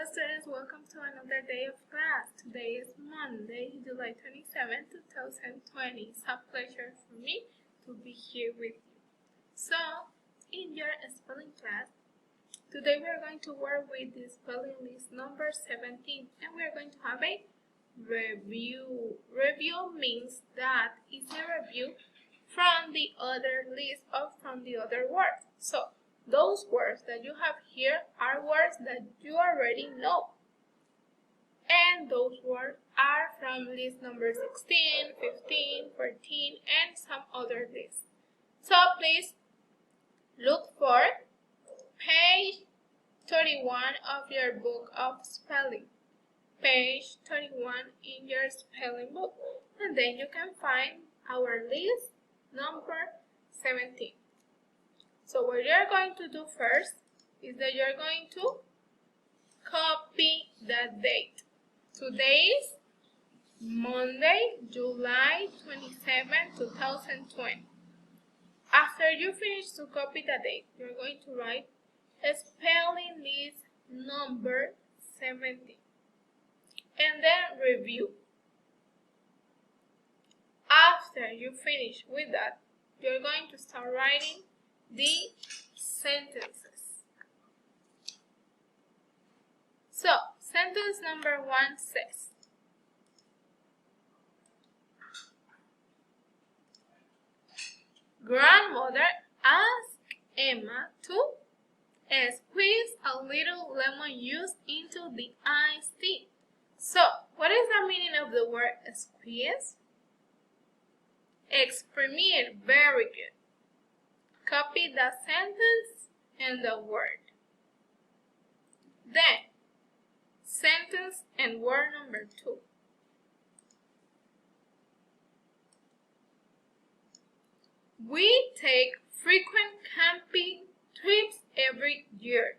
students, welcome to another day of class. Today is Monday, July 27, 2020. It's a pleasure for me to be here with you. So, in your spelling class, today we are going to work with the spelling list number 17 and we are going to have a review. Review means that it's a review from the other list or from the other words. So, those words that you have here are words that you already know. And those words are from list number 16, 15, 14, and some other lists. So please look for page 31 of your book of spelling. Page 31 in your spelling book. And then you can find our list number 17. So what you're going to do first is that you're going to copy the date. Today is Monday, July 27, 2020. After you finish to copy the date, you're going to write a spelling list number 17 and then review. After you finish with that, you're going to start writing the sentences. So, sentence number 1 says, Grandmother asked Emma to squeeze a little lemon juice into the iced tea. So, what is the meaning of the word squeeze? Exprimir, very good. Copy the sentence and the word. Then, sentence and word number 2. We take frequent camping trips every year.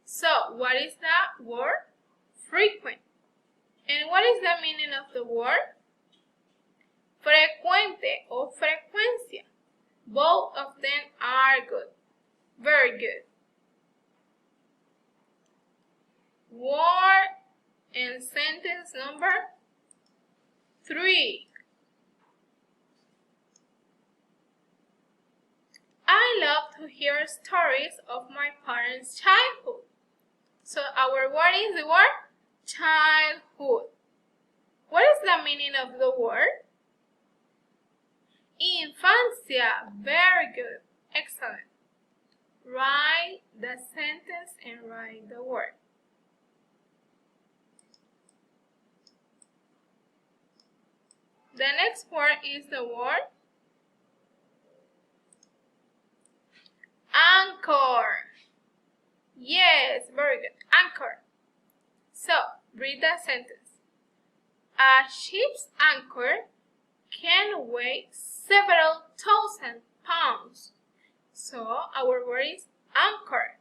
So, what is that word? Frequent. And what is the meaning of the word? Frecuente or frecuencia. Both of them are good. Very good. Word and sentence number 3. I love to hear stories of my parents' childhood. So our word is the word childhood. What is the meaning of the word? Infancia, very good, excellent. Write the sentence and write the word. The next word is the word anchor. Yes, very good, anchor. So, read the sentence. A ship's anchor can weigh several thousand pounds. So our word is anchor.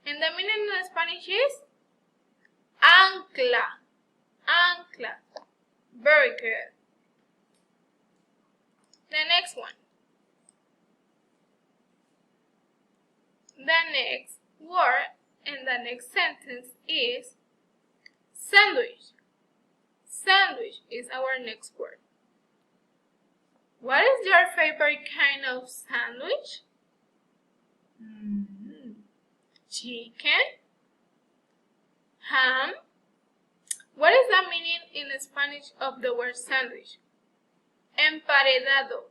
And the meaning in Spanish is ancla. Ancla. Very good. The next one. The next word and the next sentence is sandwich. Sandwich is our next word. What is your favorite kind of sandwich? Chicken? Ham? What is the meaning in Spanish of the word sandwich? Emparedado.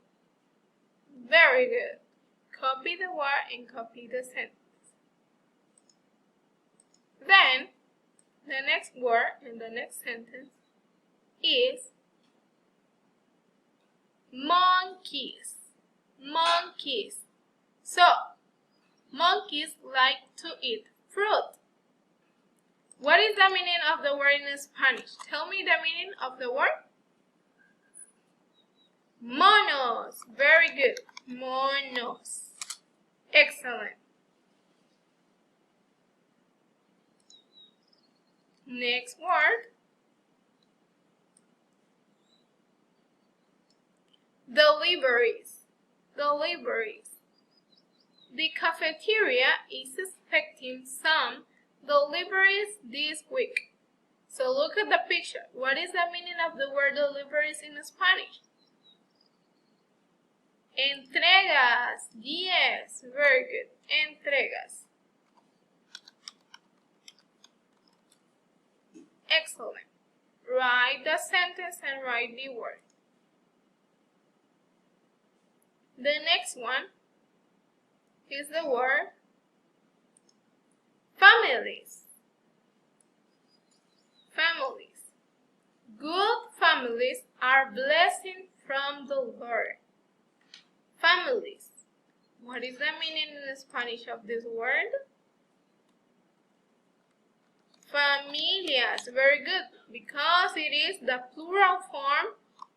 Very good. Copy the word and copy the sentence. Then, the next word and the next sentence is monkeys. Monkeys. So, monkeys like to eat fruit. What is the meaning of the word in Spanish? Tell me the meaning of the word. Monos. Very good. Monos. Excellent. Next word. Deliveries. Deliveries. The cafeteria is expecting some deliveries this week. So look at the picture. What is the meaning of the word deliveries in Spanish? Entregas. Yes, very good. Entregas. Excellent. Write the sentence and write the word. The next one is the word families. Families. Good families are blessing from the Lord. Families. What is the meaning in Spanish of this word? Familias. Very good, because it is the plural form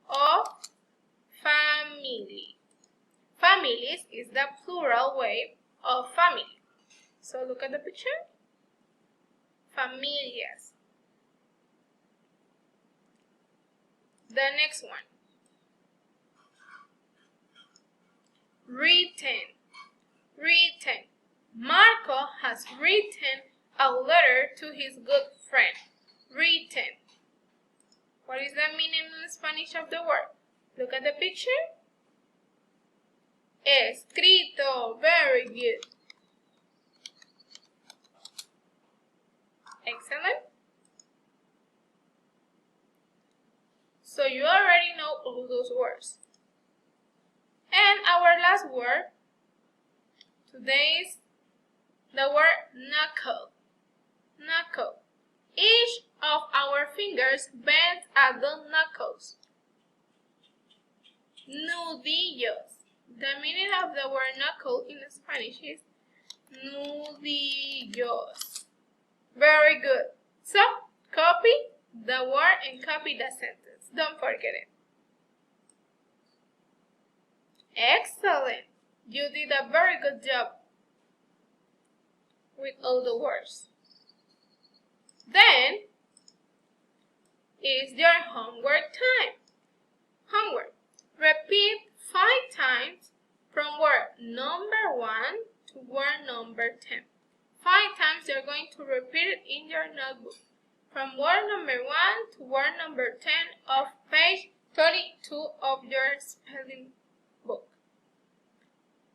of family. Families is the plural way of family. So look at the picture. Familias. The next one. Written. Written. Marco has written a letter to his good friend. Written. What is the meaning in Spanish of the word? Look at the picture. Escrito. Very good. Excellent. So you already know all those words. And our last word today is the word knuckle. Knuckle. Each of our fingers bends at the knuckles. Nudillos. The meaning of the word knuckle in Spanish is nudillos. Very good. So, copy the word and copy the sentence. Don't forget it. Excellent. You did a very good job with all the words. Then, it's your homework time. Homework. Repeat 5 times from word number 1 to word number 10. 5 times you're going to repeat it in your notebook. From word number 1 to word number 10 of page 32 of your spelling book.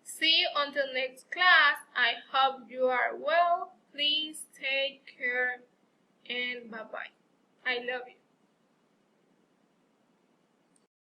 See you until next class. I hope you are well. Please take care and bye-bye. I love you.